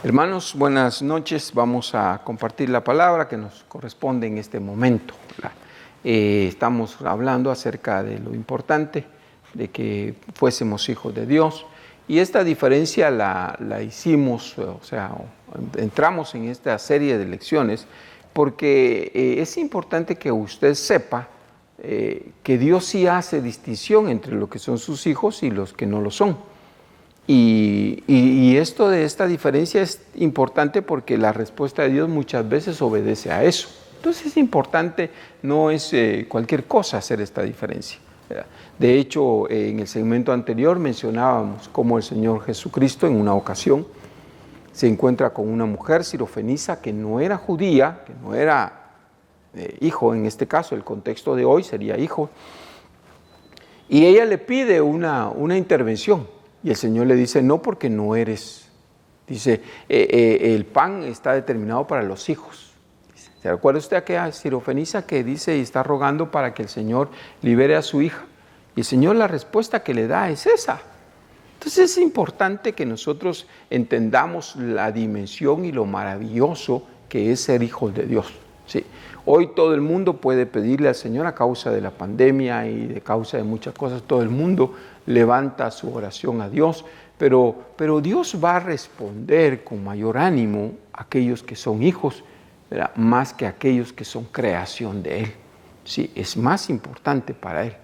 Hermanos, buenas noches. Vamos a compartir la palabra que nos corresponde en este momento. Estamos hablando acerca de lo importante de que fuésemos hijos de Dios. Y esta diferencia la hicimos, entramos en esta serie de lecciones porque es importante que usted sepa que Dios sí hace distinción entre lo que son sus hijos y los que no lo son. Y esto de esta diferencia es importante porque la respuesta de Dios muchas veces obedece a eso. Entonces es importante, no es cualquier cosa hacer esta diferencia, ¿verdad? De hecho, en el segmento anterior mencionábamos cómo el Señor Jesucristo en una ocasión se encuentra con una mujer sirofenisa que no era judía, que no era hijo, en este caso el contexto de hoy sería hijo, y ella le pide una intervención. Y el Señor le dice, no, porque no eres. Dice, el pan está determinado para los hijos. ¿Se acuerda usted a aquella sirofenisa que dice y está rogando para que el Señor libere a su hija? Y el Señor la respuesta que le da es esa. Entonces es importante que nosotros entendamos la dimensión y lo maravilloso que es ser hijos de Dios. Sí. Hoy todo el mundo puede pedirle al Señor a causa de la pandemia y de causa de muchas cosas. Todo el mundo levanta su oración a Dios, pero Dios va a responder con mayor ánimo a aquellos que son hijos, ¿verdad? Más que a aquellos que son creación de Él. Sí, es más importante para Él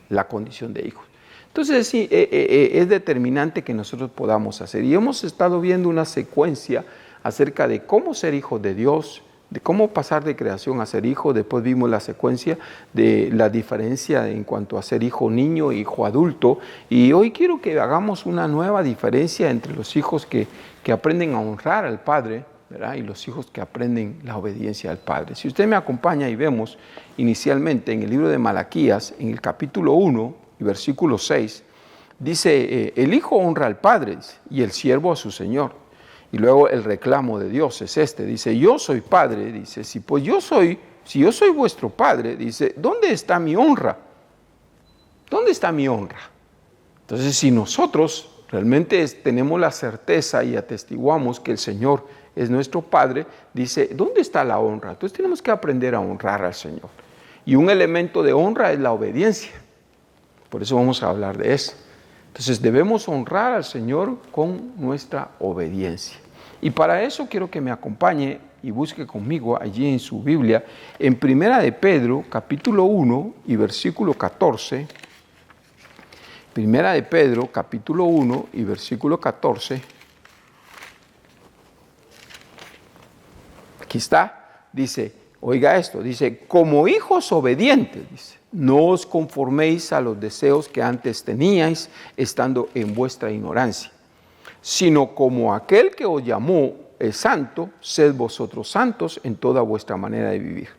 la condición de hijos. Entonces sí, es determinante que nosotros podamos hacer. Y hemos estado viendo una secuencia acerca de cómo ser hijos de Dios, de cómo pasar de creación a ser hijo. Después vimos la secuencia de la diferencia en cuanto a ser hijo niño e hijo adulto. Y hoy quiero que hagamos una nueva diferencia entre los hijos que aprenden a honrar al Padre, ¿verdad? Y los hijos que aprenden la obediencia al Padre. Si usted me acompaña y vemos inicialmente en el libro de Malaquías, en el capítulo 1 y versículo 6, dice, el hijo honra al Padre, dice, y el siervo a su Señor. Y luego el reclamo de Dios es este, dice, yo soy padre, dice, si yo soy vuestro padre, dice, ¿dónde está mi honra? ¿Dónde está mi honra? Entonces, si nosotros realmente tenemos la certeza y atestiguamos que el Señor es nuestro Padre, dice, ¿dónde está la honra? Entonces tenemos que aprender a honrar al Señor. Y un elemento de honra es la obediencia. Por eso vamos a hablar de eso. Entonces debemos honrar al Señor con nuestra obediencia. Y para eso quiero que me acompañe y busque conmigo allí en su Biblia, en Primera de Pedro, capítulo 1 y versículo 14. Primera de Pedro, capítulo 1 y versículo 14. Aquí está, dice, oiga esto, dice, como hijos obedientes, dice, no os conforméis a los deseos que antes teníais, estando en vuestra ignorancia, sino como aquel que os llamó es santo, sed vosotros santos en toda vuestra manera de vivir.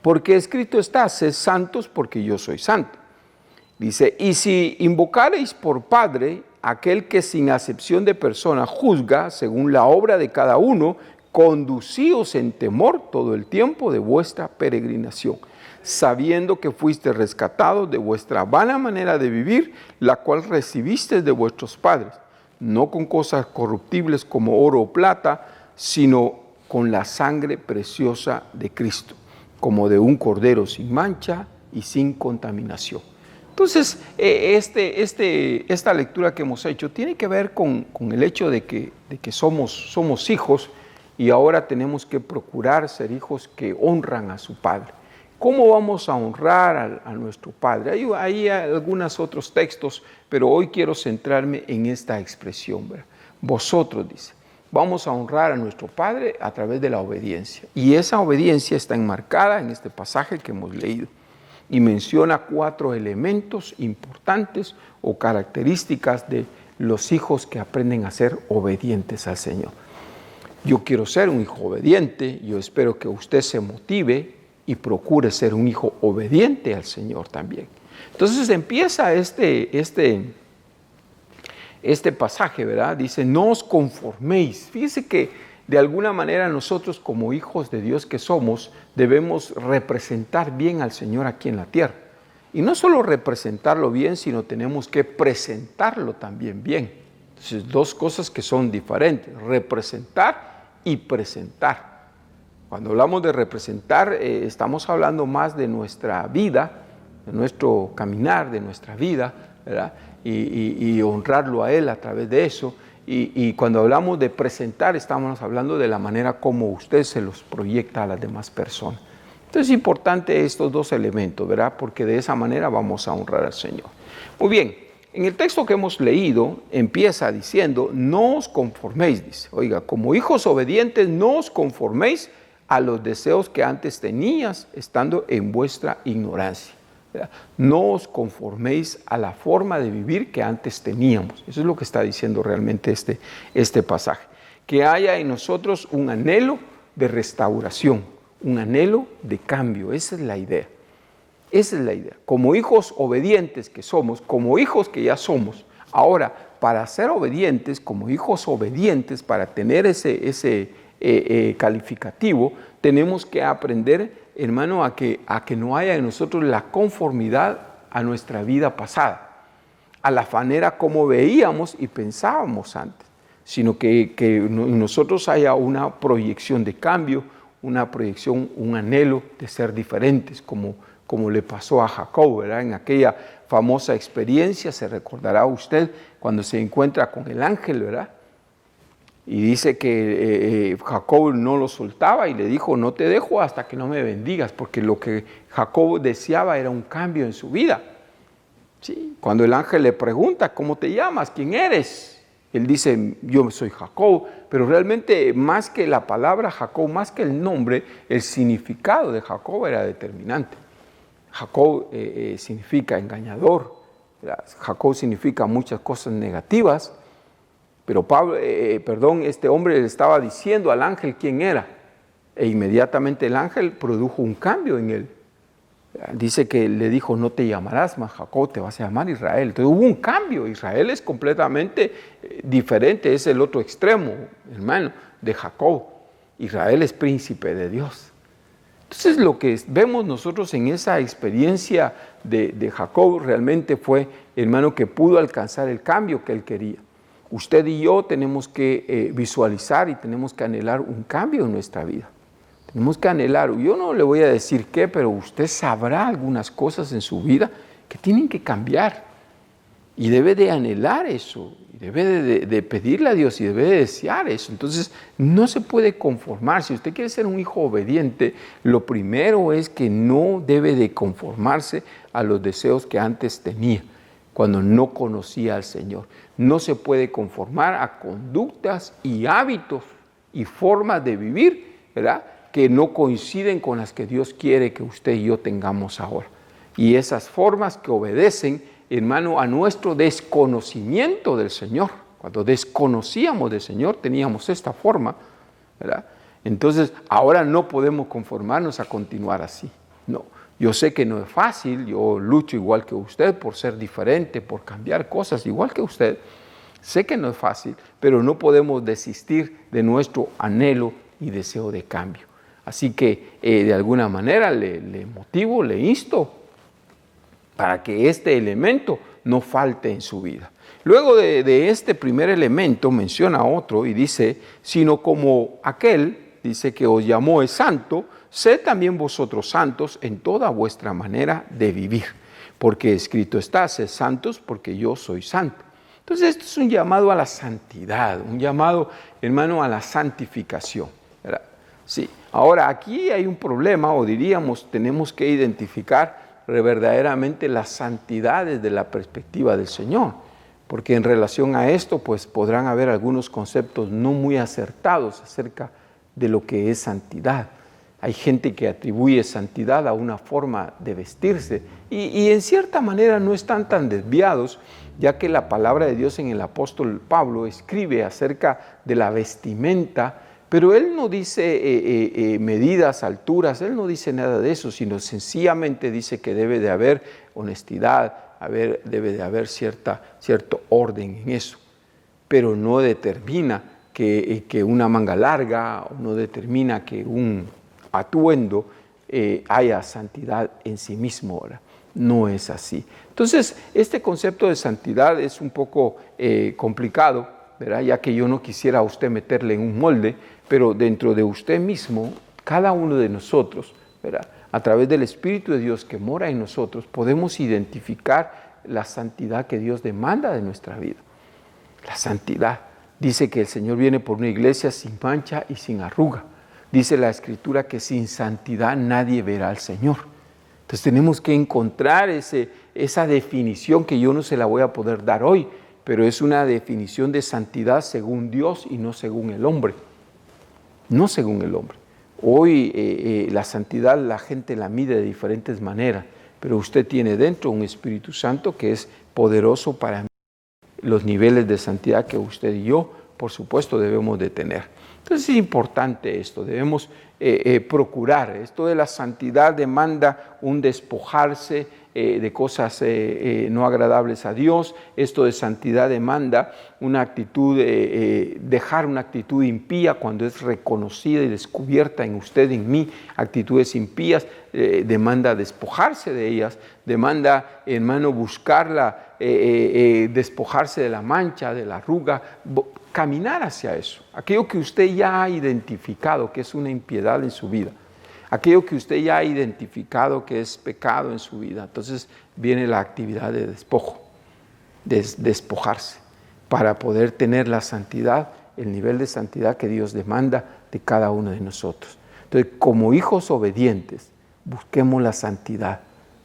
Porque escrito está, sed santos porque yo soy santo. Dice, y si invocareis por Padre aquel que sin acepción de persona juzga según la obra de cada uno, conducíos en temor todo el tiempo de vuestra peregrinación, sabiendo que fuiste rescatados de vuestra vana manera de vivir, la cual recibisteis de vuestros padres, no con cosas corruptibles como oro o plata, sino con la sangre preciosa de Cristo, como de un cordero sin mancha y sin contaminación. Entonces, esta lectura que hemos hecho tiene que ver con el hecho de que somos hijos y ahora tenemos que procurar ser hijos que honran a su Padre. ¿Cómo vamos a honrar a nuestro Padre? Hay algunos otros textos, pero hoy quiero centrarme en esta expresión, ¿verdad? Vosotros, dice, vamos a honrar a nuestro Padre a través de la obediencia. Y esa obediencia está enmarcada en este pasaje que hemos leído. Y menciona 4 elementos importantes o características de los hijos que aprenden a ser obedientes al Señor. Yo quiero ser un hijo obediente, yo espero que usted se motive y procure ser un hijo obediente al Señor también. Entonces empieza este pasaje, ¿verdad? Dice, no os conforméis. Fíjese que de alguna manera nosotros como hijos de Dios que somos, debemos representar bien al Señor aquí en la tierra. Y no solo representarlo bien, sino tenemos que presentarlo también bien. Entonces, dos cosas que son diferentes, representar y presentar. Cuando hablamos de representar, estamos hablando más de nuestra vida, de nuestro caminar, de nuestra vida, ¿verdad? Y honrarlo a Él a través de eso. Y cuando hablamos de presentar, estamos hablando de la manera como usted se los proyecta a las demás personas. Entonces es importante estos dos elementos, ¿verdad? Porque de esa manera vamos a honrar al Señor. Muy bien, en el texto que hemos leído empieza diciendo, no os conforméis, dice. Oiga, como hijos obedientes, no os conforméis a los deseos que antes tenías, estando en vuestra ignorancia. ¿Verdad? No os conforméis a la forma de vivir que antes teníamos. Eso es lo que está diciendo realmente este pasaje. Que haya en nosotros un anhelo de restauración, un anhelo de cambio. Esa es la idea. Esa es la idea. Como hijos obedientes que somos, como hijos que ya somos, ahora, para ser obedientes, como hijos obedientes, para tener ese calificativo, tenemos que aprender, hermano, a que no haya en nosotros la conformidad a nuestra vida pasada, a la manera como veíamos y pensábamos antes, sino que en nosotros haya una proyección de cambio, una proyección, un anhelo de ser diferentes, como le pasó a Jacob, ¿verdad? En aquella famosa experiencia, se recordará usted, cuando se encuentra con el ángel, ¿verdad? Y dice que Jacob no lo soltaba y le dijo, no te dejo hasta que no me bendigas, porque lo que Jacob deseaba era un cambio en su vida. ¿Sí? Cuando el ángel le pregunta, ¿cómo te llamas? ¿Quién eres? Él dice, yo soy Jacob, pero realmente más que la palabra Jacob, más que el nombre, el significado de Jacob era determinante. Jacob significa engañador, Jacob significa muchas cosas negativas, pero este hombre le estaba diciendo al ángel quién era, e inmediatamente el ángel produjo un cambio en él. Dice que le dijo, no te llamarás más Jacob, te vas a llamar Israel. Entonces hubo un cambio. Israel es completamente diferente, es el otro extremo, hermano, de Jacob. Israel es príncipe de Dios. Entonces lo que vemos nosotros en esa experiencia de Jacob realmente fue, hermano, que pudo alcanzar el cambio que él quería. Usted y yo tenemos que visualizar y tenemos que anhelar un cambio en nuestra vida. Tenemos que anhelar, yo no le voy a decir qué, pero usted sabrá algunas cosas en su vida que tienen que cambiar. Y debe de anhelar eso, y debe de pedirle a Dios y debe de desear eso. Entonces no se puede conformar. Si usted quiere ser un hijo obediente, lo primero es que no debe de conformarse a los deseos que antes tenía, cuando no conocía al Señor. No se puede conformar a conductas y hábitos y formas de vivir, ¿verdad?, que no coinciden con las que Dios quiere que usted y yo tengamos ahora. Y esas formas que obedecen, hermano, a nuestro desconocimiento del Señor. Cuando desconocíamos del Señor teníamos esta forma, ¿verdad? Entonces ahora no podemos conformarnos a continuar así. No, yo sé que no es fácil, yo lucho igual que usted por ser diferente, por cambiar cosas igual que usted. Sé que no es fácil, pero no podemos desistir de nuestro anhelo y deseo de cambio. Así que de alguna manera le motivo, le insto para que este elemento no falte en su vida. Luego de este primer elemento menciona otro y dice, sino como aquel, dice, que os llamó es santo, sed también vosotros santos en toda vuestra manera de vivir. Porque escrito está, sed santos porque yo soy santo. Entonces esto es un llamado a la santidad, un llamado, hermano, a la santificación, ¿verdad? Sí. Ahora aquí hay un problema, o diríamos, tenemos que identificar verdaderamente las santidades de la perspectiva del Señor, porque en relación a esto pues podrán haber algunos conceptos no muy acertados acerca de lo que es santidad. Hay gente que atribuye santidad a una forma de vestirse y en cierta manera no están tan desviados, ya que la palabra de Dios en el apóstol Pablo escribe acerca de la vestimenta, pero él no dice medidas, alturas, él no dice nada de eso, sino sencillamente dice que debe de haber honestidad, debe de haber cierto orden en eso, pero no determina que una manga larga, o no determina que un atuendo haya santidad en sí mismo ahora. No es así. Entonces, este concepto de santidad es un poco complicado, ¿verdad? Ya que yo no quisiera a usted meterle en un molde, pero dentro de usted mismo, cada uno de nosotros, ¿verdad? A través del Espíritu de Dios que mora en nosotros, podemos identificar la santidad que Dios demanda de nuestra vida. La santidad. Dice que el Señor viene por una iglesia sin mancha y sin arruga. Dice la Escritura que sin santidad nadie verá al Señor. Entonces tenemos que encontrar esa definición que yo no se la voy a poder dar hoy, pero es una definición de santidad según Dios y no según el hombre. No según el hombre. Hoy la santidad la gente la mide de diferentes maneras, pero usted tiene dentro un Espíritu Santo que es poderoso para los niveles de santidad que usted y yo, por supuesto, debemos de tener. Entonces es importante esto, debemos procurar. Esto de la santidad demanda un despojarse de cosas no agradables a Dios. Esto de santidad demanda una actitud, dejar una actitud impía cuando es reconocida y descubierta en usted, en mí, actitudes impías. Demanda despojarse de ellas, demanda, hermano, buscarla, despojarse de la mancha, de la arruga, caminar hacia eso, aquello que usted ya ha identificado que es una impiedad en su vida, aquello que usted ya ha identificado que es pecado en su vida. Entonces viene la actividad de despojo, de despojarse, para poder tener la santidad, el nivel de santidad que Dios demanda de cada uno de nosotros. Entonces, como hijos obedientes, busquemos la santidad.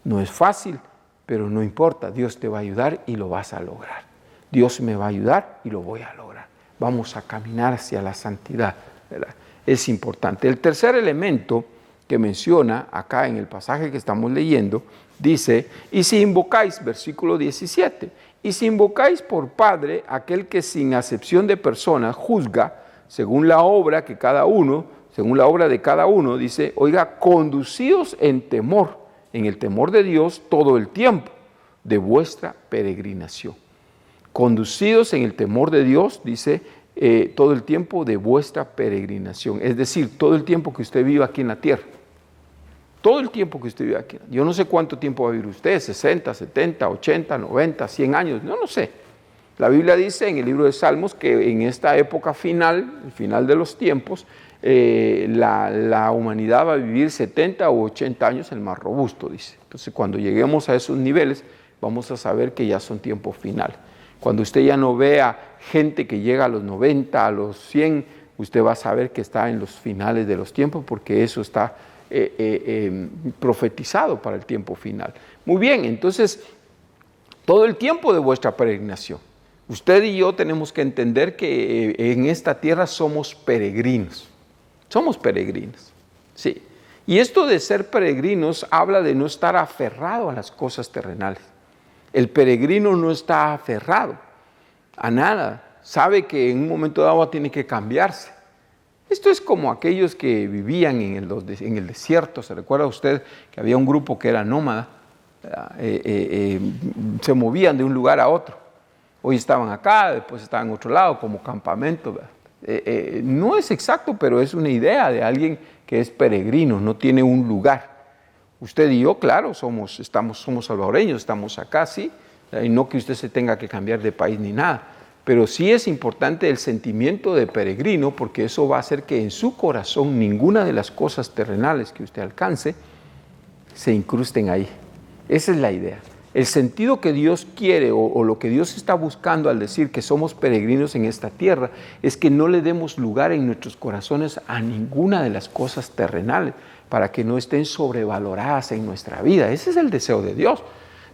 No es fácil, pero no importa, Dios te va a ayudar y lo vas a lograr. Dios me va a ayudar y lo voy a lograr. Vamos a caminar hacia la santidad, ¿verdad? Es importante. El tercer elemento que menciona acá en el pasaje que estamos leyendo, dice, y si invocáis, versículo 17, y si invocáis por Padre aquel que sin acepción de personas juzga según la obra que cada uno, según la obra de cada uno, dice, oiga, conducidos en temor, en el temor de Dios todo el tiempo de vuestra peregrinación. Conducidos en el temor de Dios, dice, todo el tiempo de vuestra peregrinación. Es decir, todo el tiempo que usted viva aquí en la tierra. Todo el tiempo que usted viva aquí. Yo no sé cuánto tiempo va a vivir usted, 60, 70, 80, 90, 100 años, no lo sé. La Biblia dice en el libro de Salmos que en esta época final, el final de los tiempos, la humanidad va a vivir 70 o 80 años, el más robusto, dice. Entonces, cuando lleguemos a esos niveles, vamos a saber que ya son tiempos finales. Cuando usted ya no vea gente que llega a los 90, a los 100, usted va a saber que está en los finales de los tiempos, porque eso está profetizado para el tiempo final. Muy bien, entonces, todo el tiempo de vuestra peregrinación. Usted y yo tenemos que entender que en esta tierra somos peregrinos. Somos peregrinos, sí. Y esto de ser peregrinos habla de no estar aferrado a las cosas terrenales. El peregrino no está aferrado a nada, sabe que en un momento dado tiene que cambiarse. Esto es como aquellos que vivían en el desierto. ¿Se recuerda usted que había un grupo que era nómada? Se movían de un lugar a otro. Hoy estaban acá, después estaban en otro lado como campamento. No es exacto, pero es una idea de alguien que es peregrino, no tiene un lugar. Usted y yo, claro, somos salvadoreños, estamos acá, sí, y no que usted se tenga que cambiar de país ni nada, pero sí es importante el sentimiento de peregrino, porque eso va a hacer que en su corazón ninguna de las cosas terrenales que usted alcance se incrusten ahí. Esa es la idea. El sentido que Dios quiere o lo que Dios está buscando al decir que somos peregrinos en esta tierra es que no le demos lugar en nuestros corazones a ninguna de las cosas terrenales, para que no estén sobrevaloradas en nuestra vida. Ese es el deseo de Dios.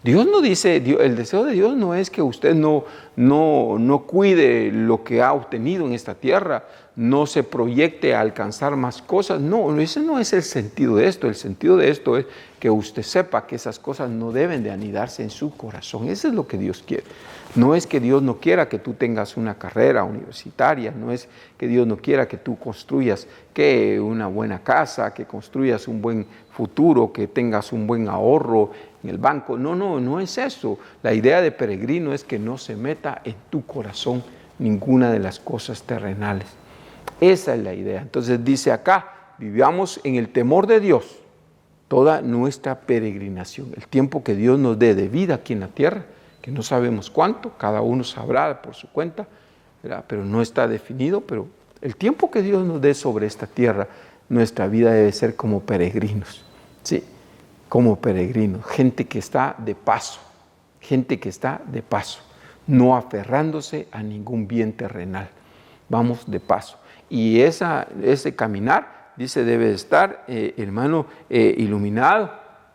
Dios no dice, el deseo de Dios no es que usted no cuide lo que ha obtenido en esta tierra, no se proyecte a alcanzar más cosas. No, ese no es el sentido de esto. El sentido de esto es que usted sepa que esas cosas no deben de anidarse en su corazón. Eso es lo que Dios quiere. No es que Dios no quiera que tú tengas una carrera universitaria, no es que Dios no quiera que tú construyas una buena casa, que construyas un buen futuro, que tengas un buen ahorro en el banco. No es eso. La idea de peregrino es que no se meta en tu corazón ninguna de las cosas terrenales. Esa es la idea. Entonces dice acá, vivamos en el temor de Dios toda nuestra peregrinación, el tiempo que Dios nos dé de vida aquí en la tierra, que no sabemos cuánto, cada uno sabrá por su cuenta, ¿verdad? Pero no está definido, pero el tiempo que Dios nos dé sobre esta tierra, nuestra vida debe ser como peregrinos, sí, como peregrinos, gente que está de paso, no aferrándose a ningún bien terrenal, vamos de paso. Y ese caminar, dice, debe estar, hermano, iluminado,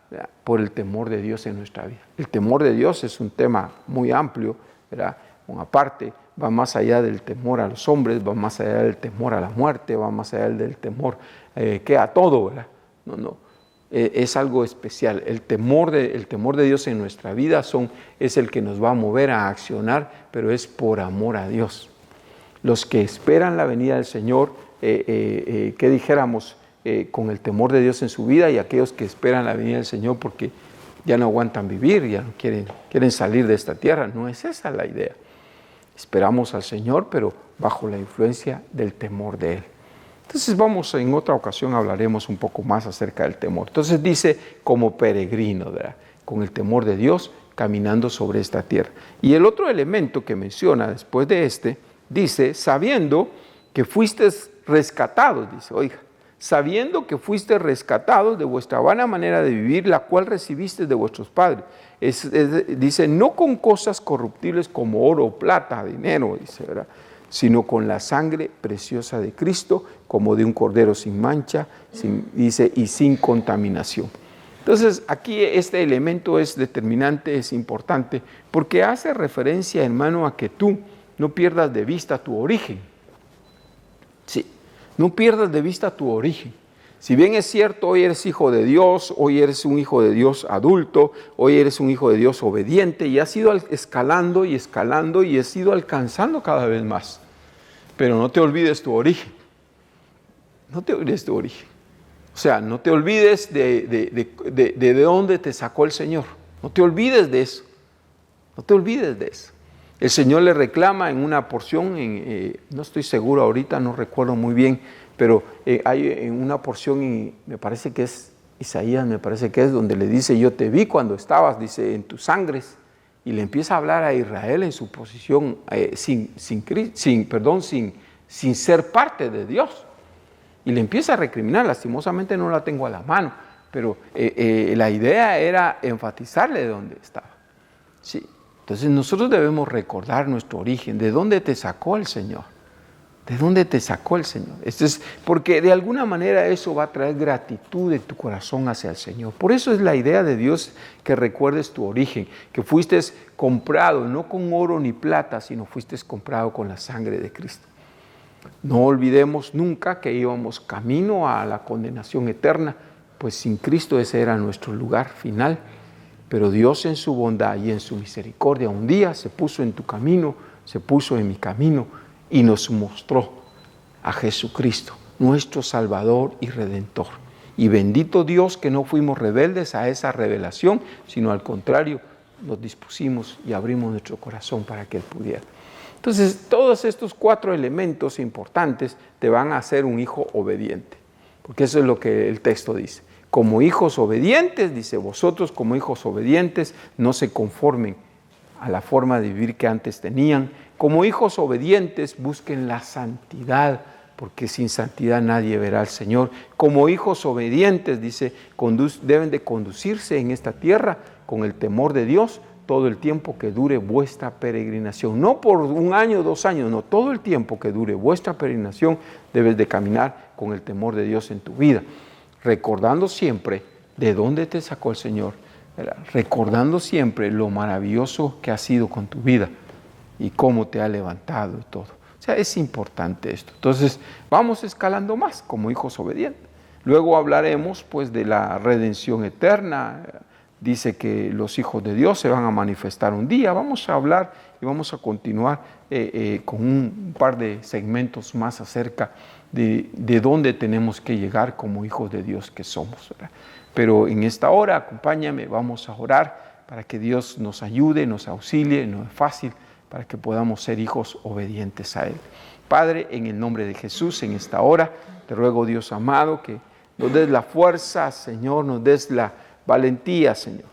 ¿verdad?, por el temor de Dios en nuestra vida. El temor de Dios es un tema muy amplio, ¿verdad? Aparte, va más allá del temor a los hombres, va más allá del temor a la muerte, va más allá del temor que a todo, ¿verdad? No, es algo especial. El temor de Dios en nuestra vida es el que nos va a mover a accionar, pero es por amor a Dios. Los que esperan la venida del Señor, ¿qué dijéramos? Con el temor de Dios en su vida, y aquellos que esperan la venida del Señor porque ya no aguantan vivir, ya no quieren salir de esta tierra. No es esa la idea. Esperamos al Señor, pero bajo la influencia del temor de Él. Entonces en otra ocasión hablaremos un poco más acerca del temor. Entonces dice, como peregrino, ¿verdad?, con el temor de Dios, caminando sobre esta tierra. Y el otro elemento que menciona después de dice, sabiendo que fuiste rescatados, dice, oiga, sabiendo que fuiste rescatados de vuestra vana manera de vivir, la cual recibiste de vuestros padres. Dice, no con cosas corruptibles como oro o plata, dinero, dice, ¿verdad?, sino con la sangre preciosa de Cristo, como de un cordero sin mancha, dice, y sin contaminación. Entonces, aquí este elemento es determinante, es importante, porque hace referencia, hermano, a que tú no pierdas de vista tu origen. Sí, no pierdas de vista tu origen. Si bien es cierto, hoy eres hijo de Dios, hoy eres un hijo de Dios adulto, hoy eres un hijo de Dios obediente, y has ido escalando y escalando y has ido alcanzando cada vez más. Pero no te olvides tu origen. No te olvides tu origen. O sea, no te olvides de dónde te sacó el Señor. No te olvides de eso. No te olvides de eso. El Señor le reclama en una porción, no estoy seguro ahorita, no recuerdo muy bien, pero hay en una porción, y me parece que es Isaías, me parece que es donde le dice, yo te vi cuando estabas, dice, en tus sangres, y le empieza a hablar a Israel en su posición sin ser parte de Dios. Y le empieza a recriminar, lastimosamente no la tengo a la mano, pero la idea era enfatizarle de dónde estaba. Sí. Entonces nosotros debemos recordar nuestro origen, de dónde te sacó el Señor. ¿De dónde te sacó el Señor? Porque de alguna manera eso va a traer gratitud de tu corazón hacia el Señor. Por eso es la idea de Dios, que recuerdes tu origen, que fuiste comprado no con oro ni plata, sino fuiste comprado con la sangre de Cristo. No olvidemos nunca que íbamos camino a la condenación eterna, pues sin Cristo ese era nuestro lugar final. Pero Dios en su bondad y en su misericordia un día se puso en tu camino, se puso en mi camino, y nos mostró a Jesucristo, nuestro Salvador y Redentor. Y bendito Dios que no fuimos rebeldes a esa revelación, sino al contrario, nos dispusimos y abrimos nuestro corazón para que Él pudiera. Entonces, todos estos 4 elementos importantes te van a hacer un hijo obediente, porque eso es lo que el texto dice. Como hijos obedientes, dice, vosotros como hijos obedientes, no se conformen a la forma de vivir que antes tenían. Como hijos obedientes, busquen la santidad, porque sin santidad nadie verá al Señor. Como hijos obedientes, dice, deben de conducirse en esta tierra con el temor de Dios todo el tiempo que dure vuestra peregrinación. No por 1 año, 2 años, no, todo el tiempo que dure vuestra peregrinación debes de caminar con el temor de Dios en tu vida, recordando siempre de dónde te sacó el Señor, ¿verdad? Recordando siempre lo maravilloso que ha sido con tu vida y cómo te ha levantado y todo. O sea, es importante esto. Entonces, vamos escalando más como hijos obedientes. Luego hablaremos pues de la redención eterna. Dice que los hijos de Dios se van a manifestar un día. Vamos a hablar y vamos a continuar con un par de segmentos más acerca de dónde tenemos que llegar como hijos de Dios que somos, ¿verdad? Pero en esta hora, acompáñame, vamos a orar para que Dios nos ayude, nos auxilie, no es fácil, para que podamos ser hijos obedientes a Él. Padre, en el nombre de Jesús, en esta hora, te ruego, Dios amado, que nos des la fuerza, Señor, nos des la valentía, Señor,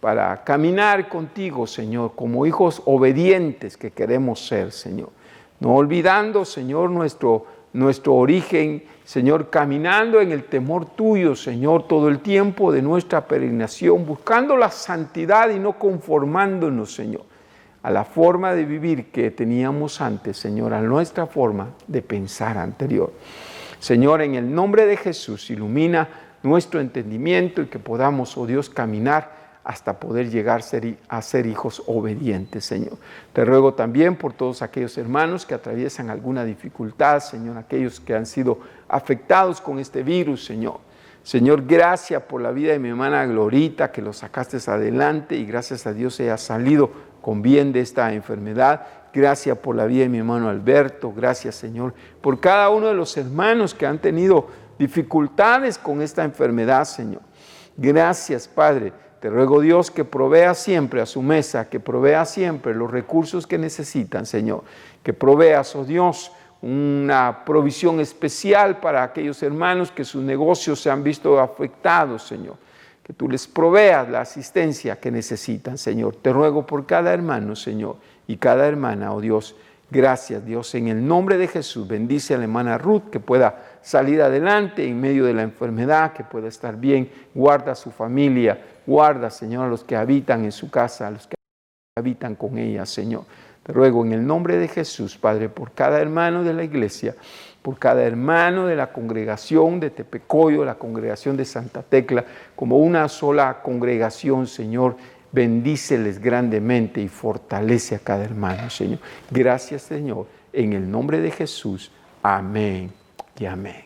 para caminar contigo, Señor, como hijos obedientes que queremos ser, Señor. No olvidando, Señor, nuestro origen, Señor, caminando en el temor tuyo, Señor, todo el tiempo de nuestra peregrinación, buscando la santidad y no conformándonos, Señor, a la forma de vivir que teníamos antes, Señor, a nuestra forma de pensar anterior. Señor, en el nombre de Jesús, ilumina nuestro entendimiento y que podamos, oh Dios, caminar hasta poder llegar a ser hijos obedientes, Señor. Te ruego también por todos aquellos hermanos que atraviesan alguna dificultad, Señor, aquellos que han sido afectados con este virus, Señor. Señor, gracias por la vida de mi hermana Glorita, que lo sacaste adelante y gracias a Dios ella ha salido con bien de esta enfermedad. Gracias por la vida de mi hermano Alberto. Gracias, Señor, por cada uno de los hermanos que han tenido dificultades con esta enfermedad, Señor. Gracias, Padre. Te ruego, Dios, que provea siempre a su mesa, que provea siempre los recursos que necesitan, Señor. Que proveas, oh Dios, una provisión especial para aquellos hermanos que sus negocios se han visto afectados, Señor. Que tú les proveas la asistencia que necesitan, Señor. Te ruego por cada hermano, Señor, y cada hermana, oh Dios. Gracias, Dios, en el nombre de Jesús. Bendice a la hermana Ruth, que pueda salir adelante en medio de la enfermedad, que pueda estar bien. Guarda a su familia, guarda, Señor, a los que habitan en su casa, a los que habitan con ella, Señor. Te ruego en el nombre de Jesús, Padre, por cada hermano de la iglesia, por cada hermano de la congregación de Tepecoyo, la congregación de Santa Tecla, como una sola congregación, Señor. Bendíceles grandemente y fortalece a cada hermano, Señor. Gracias, Señor, en el nombre de Jesús. Amén y amén.